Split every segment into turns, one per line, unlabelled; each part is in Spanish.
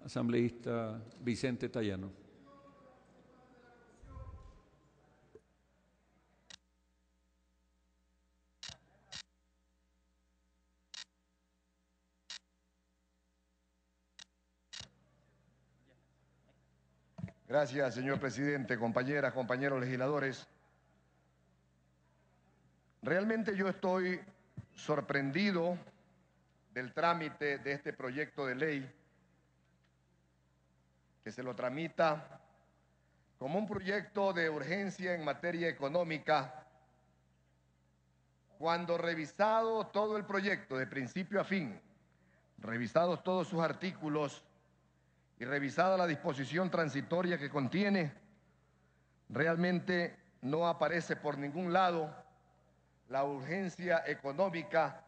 asambleísta Vicente Tayano.
Gracias, señor presidente, compañeras, compañeros legisladores. Realmente yo estoy sorprendido del trámite de este proyecto de ley, que se lo tramita como un proyecto de urgencia en materia económica, cuando revisado todo el proyecto de principio a fin, revisados todos sus artículos y revisada la disposición transitoria que contiene, realmente no aparece por ningún lado la urgencia económica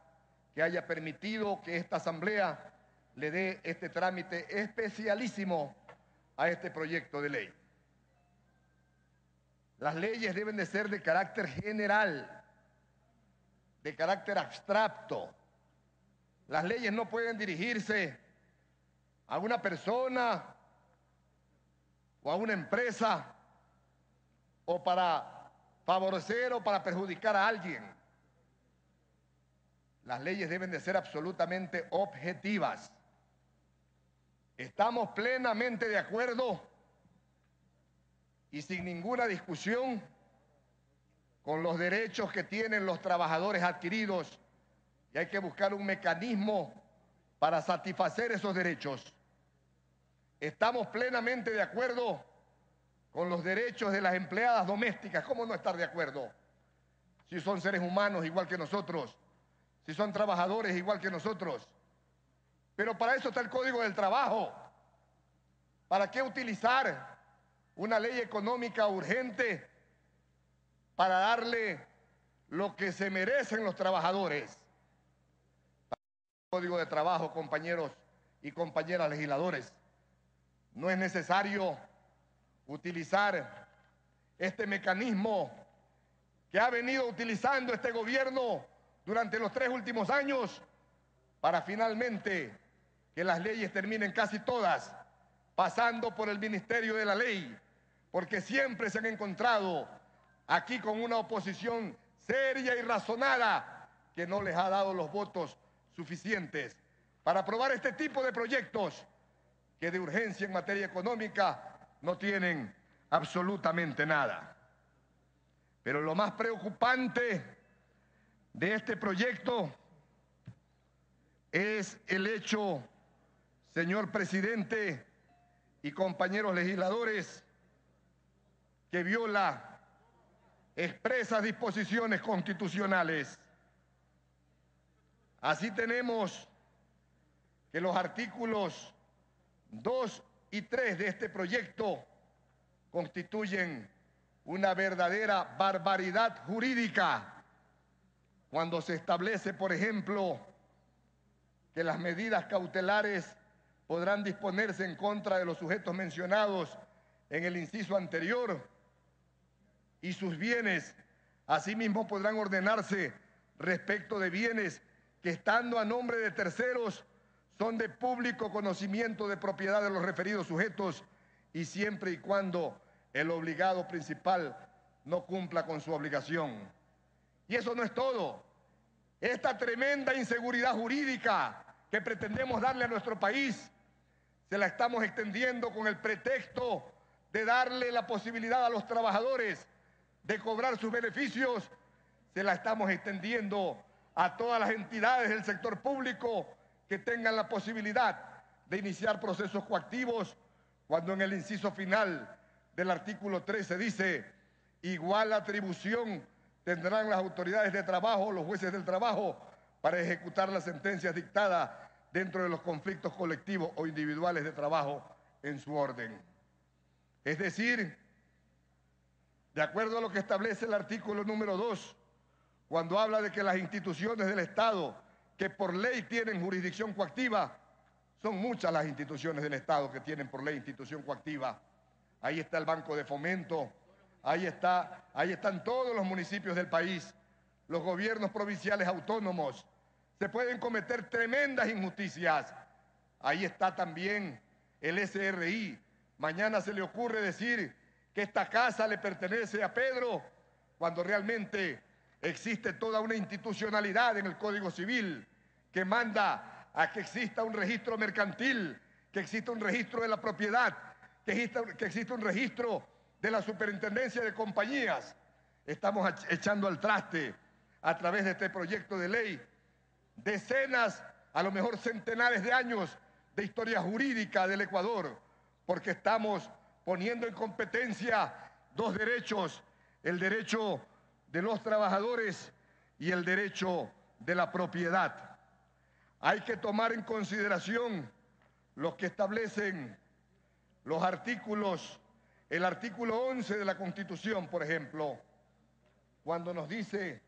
que haya permitido que esta Asamblea le dé este trámite especialísimo a este proyecto de ley. Las leyes deben de ser de carácter general, de carácter abstracto. Las leyes no pueden dirigirse a una persona o a una empresa o para favorecer o para perjudicar a alguien. Las leyes deben de ser absolutamente objetivas. Estamos plenamente de acuerdo y sin ninguna discusión con los derechos que tienen los trabajadores adquiridos, y hay que buscar un mecanismo para satisfacer esos derechos. Estamos plenamente de acuerdo con los derechos de las empleadas domésticas. ¿Cómo no estar de acuerdo? Si son seres humanos igual que nosotros, si son trabajadores igual que nosotros. Pero para eso está el Código del Trabajo. ¿Para qué utilizar una ley económica urgente para darle lo que se merecen los trabajadores? El Código de Trabajo, compañeros y compañeras legisladores, no es necesario utilizar este mecanismo que ha venido utilizando este gobierno durante los 3 últimos años para finalmente que las leyes terminen casi todas pasando por el Ministerio de la Ley, porque siempre se han encontrado aquí con una oposición seria y razonada que no les ha dado los votos suficientes para aprobar este tipo de proyectos que de urgencia en materia económica no tienen absolutamente nada. Pero lo más preocupante de este proyecto es el hecho, señor presidente y compañeros legisladores, que viola expresas disposiciones constitucionales. Así tenemos que los artículos 2 y 3 de este proyecto constituyen una verdadera barbaridad jurídica cuando se establece, por ejemplo, que las medidas cautelares podrán disponerse en contra de los sujetos mencionados en el inciso anterior y sus bienes, asimismo, podrán ordenarse respecto de bienes que, estando a nombre de terceros, son de público conocimiento de propiedad de los referidos sujetos, y siempre y cuando el obligado principal no cumpla con su obligación. Y eso no es todo. Esta tremenda inseguridad jurídica que pretendemos darle a nuestro país, se la estamos extendiendo con el pretexto de darle la posibilidad a los trabajadores de cobrar sus beneficios, se la estamos extendiendo a todas las entidades del sector público que tengan la posibilidad de iniciar procesos coactivos, cuando en el inciso final del artículo 13 dice: igual atribución tendrán las autoridades de trabajo, los jueces del trabajo, para ejecutar las sentencias dictadas dentro de los conflictos colectivos o individuales de trabajo en su orden. Es decir, de acuerdo a lo que establece el artículo número 2, cuando habla de que las instituciones del Estado que por ley tienen jurisdicción coactiva, son muchas las instituciones del Estado que tienen por ley institución coactiva. Ahí está el Banco de Fomento, ahí están todos los municipios del país, los gobiernos provinciales autónomos. Se pueden cometer tremendas injusticias. Ahí está también el SRI. Mañana se le ocurre decir que esta casa le pertenece a Pedro, cuando realmente existe toda una institucionalidad en el Código Civil que manda a que exista un registro mercantil, que exista un registro de la propiedad, que exista un registro de la superintendencia de compañías. Estamos echando al traste a través de este proyecto de ley decenas, a lo mejor centenares de años de historia jurídica del Ecuador, porque estamos poniendo en competencia dos derechos, el derecho de los trabajadores y el derecho de la propiedad. Hay que tomar en consideración lo que establecen los artículos, el artículo 11 de la Constitución, por ejemplo, cuando nos dice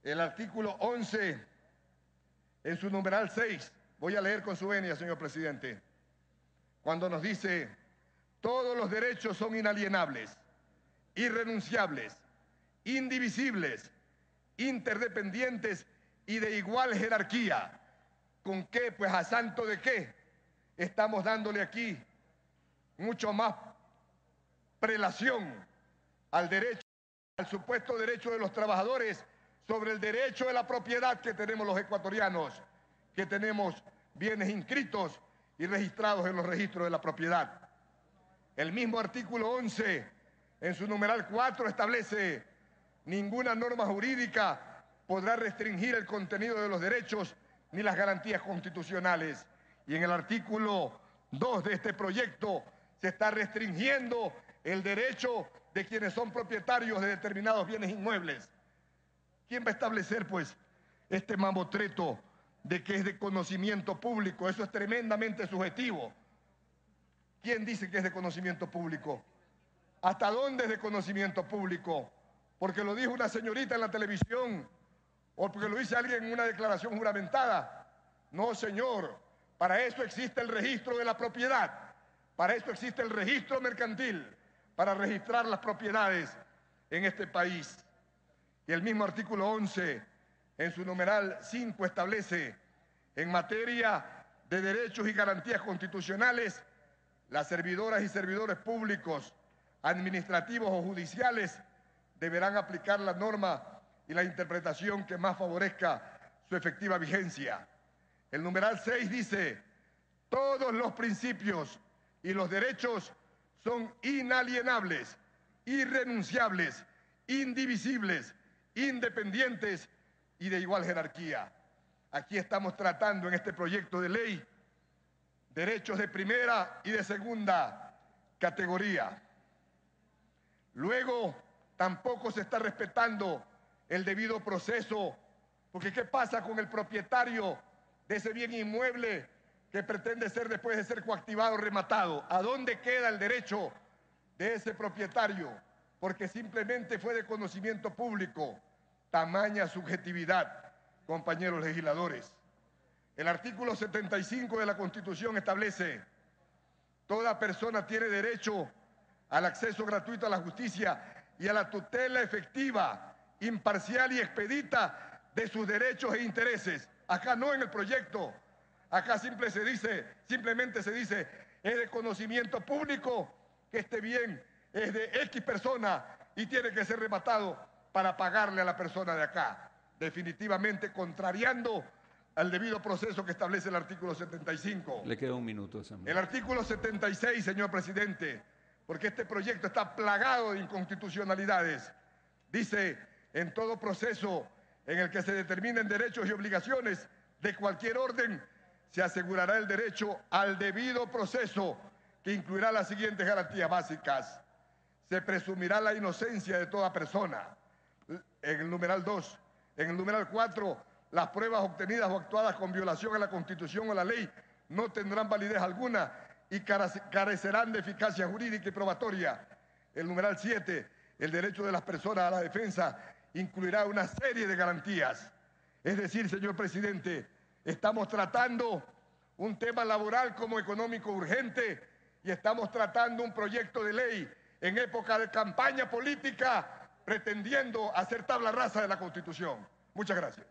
el artículo 11 en su numeral 6, voy a leer con su venia, señor presidente, cuando nos dice: todos los derechos son inalienables, irrenunciables, indivisibles, interdependientes y de igual jerarquía. ¿Con qué? Pues a santo de qué estamos dándole aquí mucho más prelación al derecho, al supuesto derecho de los trabajadores sobre el derecho de la propiedad que tenemos los ecuatorianos, que tenemos bienes inscritos y registrados en los registros de la propiedad. El mismo artículo 11, en su numeral 4, establece: ninguna norma jurídica podrá restringir el contenido de los derechos ni las garantías constitucionales. Y en el artículo 2 de este proyecto se está restringiendo el derecho de quienes son propietarios de determinados bienes inmuebles. ¿Quién va a establecer, pues, este mamotreto de que es de conocimiento público? Eso es tremendamente subjetivo. ¿Quién dice que es de conocimiento público? ¿Hasta dónde es de conocimiento público? ¿Porque lo dijo una señorita en la televisión o porque lo dice alguien en una declaración juramentada? No, señor. Para eso existe el registro de la propiedad. Para eso existe el registro mercantil, para registrar las propiedades en este país. Y el mismo artículo 11, en su numeral 5, establece: en materia de derechos y garantías constitucionales, las servidoras y servidores públicos, administrativos o judiciales deberán aplicar la norma y la interpretación que más favorezca su efectiva vigencia. El numeral 6 dice: todos los principios y los derechos son inalienables, irrenunciables, indivisibles, independientes y de igual jerarquía. Aquí estamos tratando en este proyecto de ley derechos de primera y de segunda categoría. Luego, tampoco se está respetando el debido proceso, porque ¿qué pasa con el propietario de ese bien inmueble que pretende ser, después de ser coactivado, rematado? ¿A dónde queda el derecho de ese propietario? Porque simplemente fue de conocimiento público. Tamaña subjetividad, compañeros legisladores. El artículo 75 de la Constitución establece: toda persona tiene derecho al acceso gratuito a la justicia y a la tutela efectiva, imparcial y expedita de sus derechos e intereses. Acá no, en el proyecto. Acá simplemente se dice: es de conocimiento público que este bien es de X persona y tiene que ser rematado para pagarle a la persona de acá. Definitivamente contrariando al debido proceso que establece el artículo 75.
Le queda un minuto, señor.
El artículo 76, señor presidente, porque este proyecto está plagado de inconstitucionalidades. Dice: en todo proceso en el que se determinen derechos y obligaciones de cualquier orden, se asegurará el derecho al debido proceso, que incluirá las siguientes garantías básicas. Se presumirá la inocencia de toda persona. En el numeral 2. En el numeral 4, las pruebas obtenidas o actuadas con violación a la Constitución o la ley no tendrán validez alguna y carecerán de eficacia jurídica y probatoria. El numeral 7, el derecho de las personas a la defensa incluirá una serie de garantías. Es decir, señor presidente, estamos tratando un tema laboral como económico urgente y estamos tratando un proyecto de ley en época de campaña política, pretendiendo hacer tabla rasa de la Constitución. Muchas gracias.